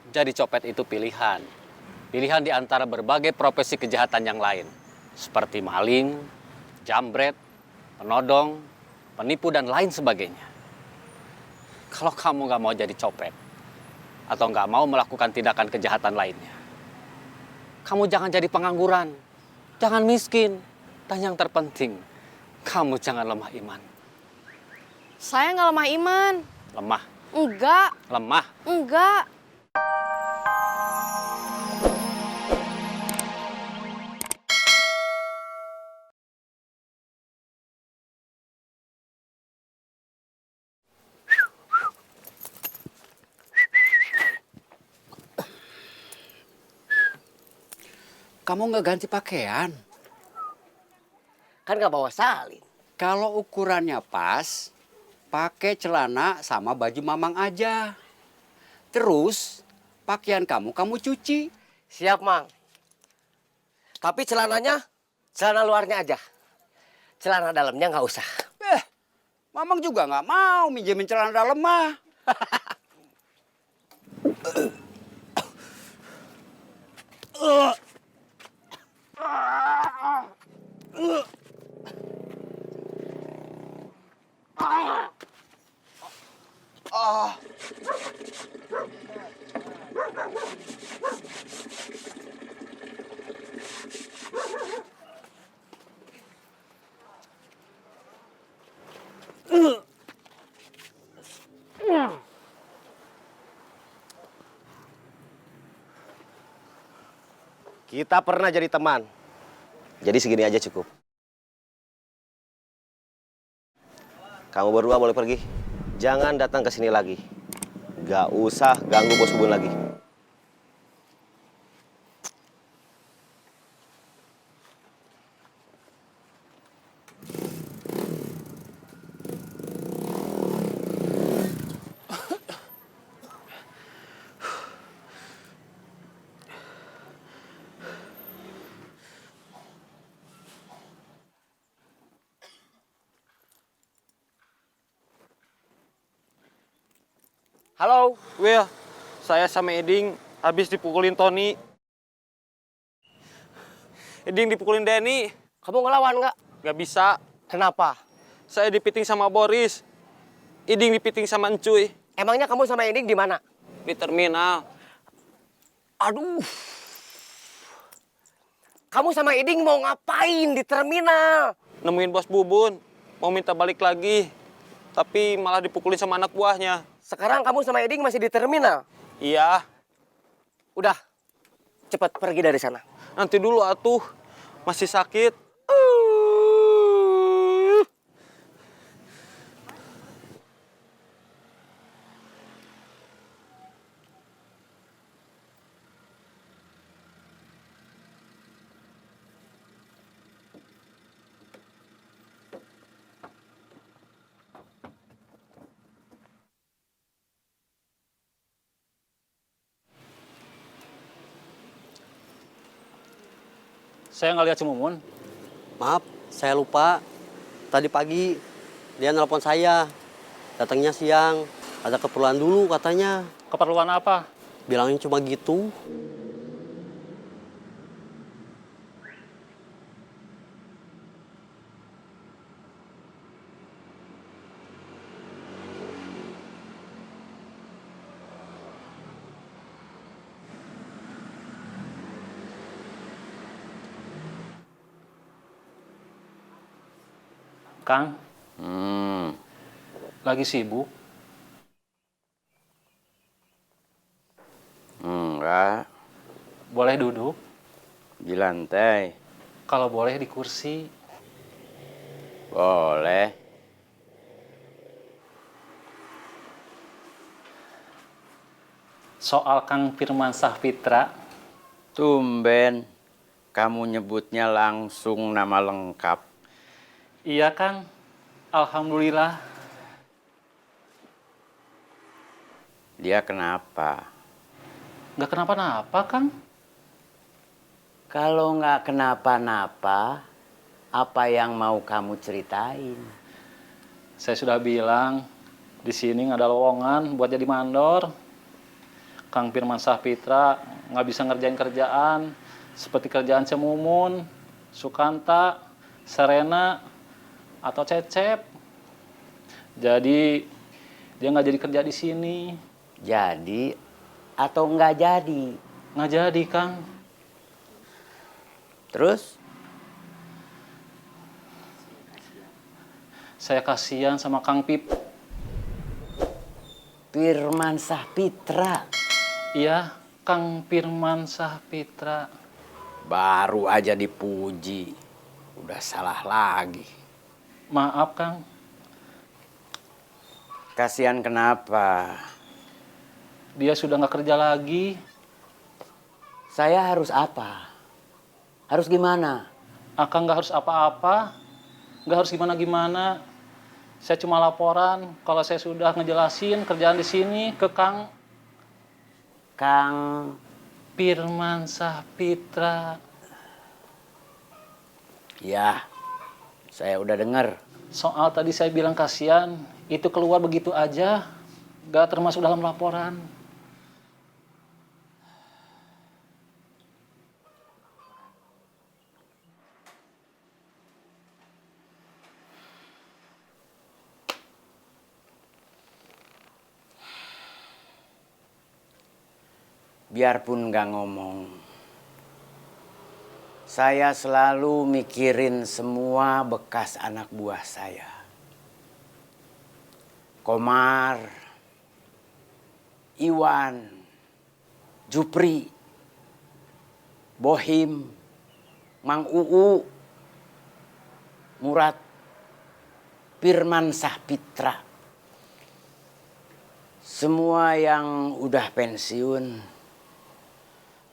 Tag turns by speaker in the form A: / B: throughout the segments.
A: Jadi copet itu pilihan. Pilihan di antara berbagai profesi kejahatan yang lain. Seperti maling, jambret, penodong, penipu, dan lain sebagainya. Kalau kamu nggak mau jadi copet, atau nggak mau melakukan tindakan kejahatan lainnya, kamu jangan jadi pengangguran, jangan miskin, dan yang terpenting, kamu jangan lemah iman.
B: Saya nggak lemah iman.
A: Lemah,
B: Enggak,
A: lemah.
B: enggak.
C: Kamu nggak ganti pakaian?
D: Kan nggak bawa salin.
C: Kalau ukurannya pas, pakai celana sama baju mamang aja. Terus, pakaian kamu cuci.
D: Siap, Mang. Tapi celananya, celana luarnya aja. Celana dalamnya nggak usah.
C: Mamang juga nggak mau minjemin celana dalam mah.
E: Kita pernah jadi teman. Jadi segini aja cukup. Kamu berdua boleh pergi. Jangan datang ke sini lagi. Gak usah ganggu bos Bubun lagi.
D: Halo,
F: Will, saya sama Eding habis dipukulin Tony. Eding dipukulin Denny.
D: kamu ngelawan nggak?
F: Gak bisa.
D: Kenapa?
F: Saya dipiting sama Boris. Eding dipiting sama Encuy.
D: Emangnya kamu sama Indik di mana?
F: Di terminal.
D: Aduh. Kamu sama Iding mau ngapain di terminal?
F: Nemuin bos Bubun. Mau minta balik lagi. Tapi malah dipukulin sama anak buahnya.
D: Sekarang kamu sama Iding masih di terminal?
F: Iya.
D: Udah, cepat pergi dari sana.
F: Nanti dulu atuh. Masih sakit.
A: Saya nggak lihat Cemumun.
G: Maaf, saya lupa. Tadi pagi dia nelpon saya. Datangnya siang. Ada keperluan dulu katanya.
A: Keperluan apa?
G: Bilangnya cuma gitu.
A: Kang, lagi sibuk?
H: Enggak,
A: Boleh duduk?
H: di lantai.
A: Kalau boleh di kursi.
H: Boleh.
A: Soal Kang Firman Sahpitra,
H: Tumben, kamu nyebutnya langsung nama lengkap.
A: iya Kang, alhamdulillah.
H: Dia kenapa?
A: Nggak kenapa-napa Kang.
H: Kalau nggak kenapa-napa, apa yang mau kamu ceritain?
A: Saya sudah bilang, di sini nggak ada lowongan buat jadi mandor.
I: Kang Firman Sahpitra nggak bisa ngerjain kerjaan seperti kerjaan Cemumun, Sukanta, Serena, atau Cecep. Jadi dia nggak jadi kerja di sini.
H: Jadi atau nggak jadi?
I: Nggak jadi, Kang.
H: Terus?
I: Saya kasihan sama Kang Pip.
H: Firman Sahpitra.
I: Iya, Kang Firman Sahpitra.
H: Baru aja dipuji, udah salah lagi.
I: Maaf, Kang.
H: Kasihan kenapa?
I: Dia sudah nggak kerja lagi.
H: Saya harus apa? Harus gimana?
I: Akang nggak harus apa-apa. Nggak harus gimana-gimana. Saya cuma laporan kalau saya sudah ngejelasin kerjaan di sini ke Kang Firman Sahpitra.
H: Ya, saya udah dengar.
I: Soal tadi saya bilang kasihan, itu keluar begitu aja, nggak termasuk dalam laporan.
H: Biarpun nggak ngomong, saya selalu mikirin semua bekas anak buah saya. Komar, Iwan, Jupri, Bohim, Mang Uu, Murad, Firman Sahpitra. Semua yang udah pensiun,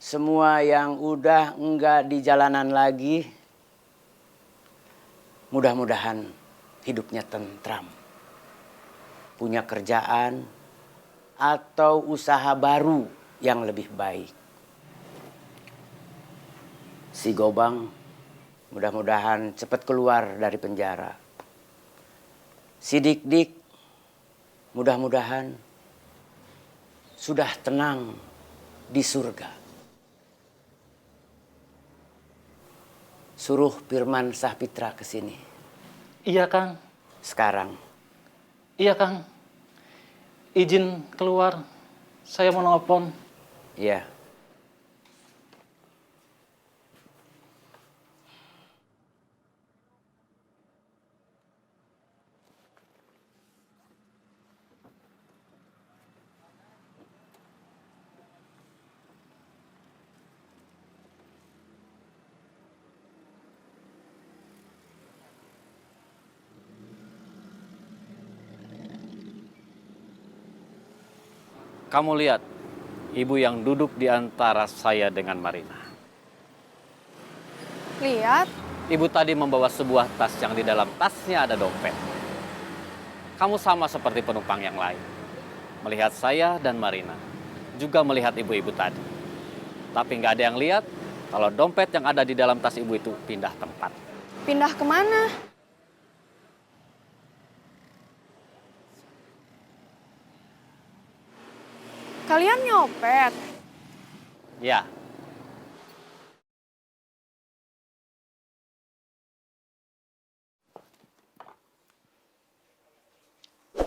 H: semua yang udah enggak di jalanan lagi, mudah-mudahan hidupnya tentram. Punya kerjaan atau usaha baru yang lebih baik. Si Gobang mudah-mudahan cepat keluar dari penjara. Si Dik-Dik mudah-mudahan sudah tenang di surga. Suruh Firman Sahpitra ke sini.
I: Iya, Kang.
H: Sekarang.
I: Iya, Kang. Izin keluar. Saya mau nelfon.
H: Iya.
A: Kamu lihat, ibu yang duduk di antara saya dengan Marina.
B: Lihat,
A: Ibu tadi membawa sebuah tas yang di dalam tasnya ada dompet. Kamu sama seperti penumpang yang lain. Melihat saya dan Marina. Juga melihat ibu-ibu tadi. Tapi nggak ada yang lihat kalau dompet yang ada di dalam tas ibu itu pindah tempat.
B: pindah kemana? Kalian nyopet?
A: Ya,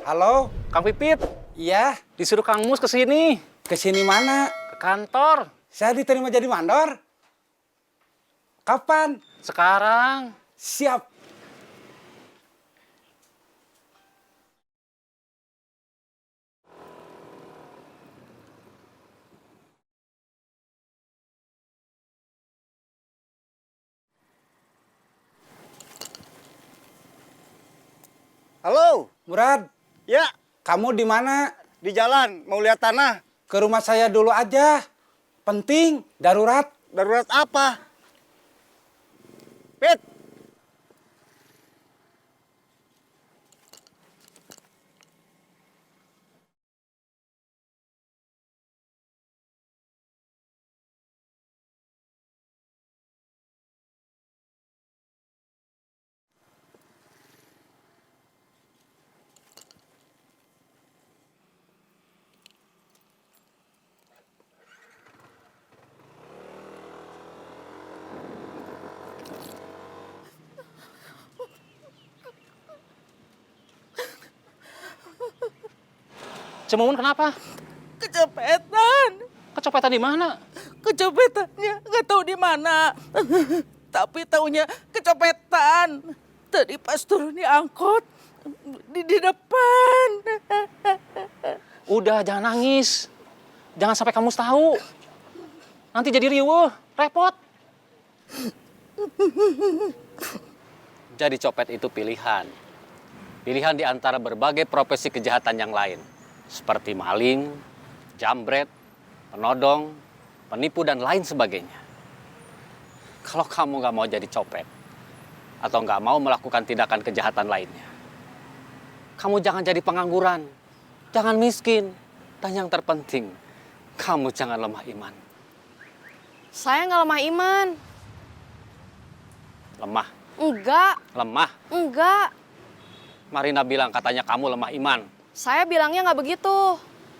C: Halo?
A: Kang Pipit,
C: Iya,
A: disuruh Kang Mus ke sini.
C: ke sini mana?
A: Ke kantor.
C: Saya diterima jadi mandor. Kapan?
A: Sekarang.
C: Siap.
J: Halo,
C: Murad,
J: ya
C: kamu di mana?
J: di jalan mau lihat tanah.
C: Ke rumah saya dulu aja. Penting, darurat.
J: Darurat apa? Pit,
I: Cemumun kenapa?
K: Kecopetan.
I: Kecopetan di mana?
K: Kecopetannya nggak tahu di mana. Tapi taunya kecopetan. Tadi pas turun di angkot di depan.
I: Udah, jangan nangis. Jangan sampai kamu tahu. Nanti jadi riweuh, repot.
A: Jadi copet itu pilihan. Pilihan di antara berbagai profesi kejahatan yang lain. Seperti maling, jambret, penodong, penipu, dan lain sebagainya. Kalau kamu nggak mau jadi copet, atau nggak mau melakukan tindakan kejahatan lainnya, kamu jangan jadi pengangguran, jangan miskin, dan yang terpenting, kamu jangan lemah iman.
B: Saya nggak lemah iman.
A: Lemah,
B: Enggak,
A: lemah.
B: enggak.
A: Marina bilang katanya kamu lemah iman.
B: Saya bilangnya nggak begitu.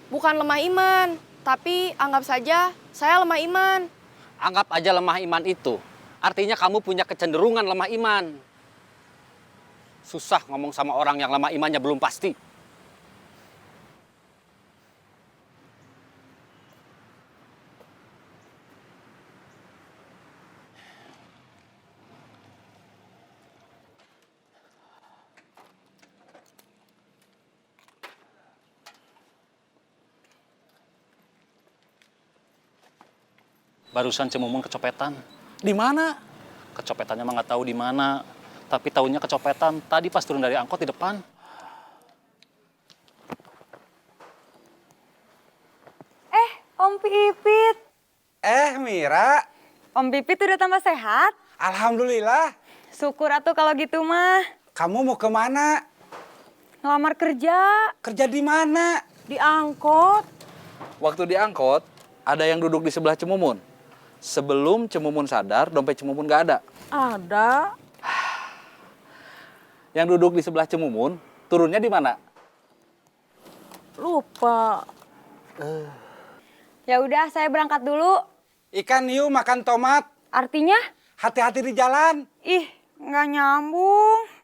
B: Bukan lemah iman, tapi anggap saja saya lemah iman.
A: Anggap aja lemah iman itu. Artinya kamu punya kecenderungan lemah iman. Susah ngomong sama orang yang lemah imannya belum pasti.
I: Barusan Cemumun kecopetan.
K: Di mana?
I: Kecopetannya mah nggak tahu di mana. Tapi taunya kecopetan. Tadi pas turun dari angkot di depan.
L: Om Pipit.
J: Mira,
L: Om Pipit udah tambah sehat?
J: alhamdulillah.
L: Syukur atuh kalau gitu mah.
J: Kamu mau kemana?
L: Ngelamar kerja
J: Kerja di mana?
L: di angkot.
M: Waktu diangkot, ada yang duduk di sebelah Cemumun. Sebelum Cemumun sadar, dompet Cemumun nggak ada.
K: Ada.
M: Yang duduk di sebelah Cemumun, turunnya di mana?
K: Lupa.
L: Ya udah, saya berangkat dulu.
J: Ikan hiu makan tomat.
L: Artinya?
J: Hati-hati di jalan.
L: Ih, nggak nyambung.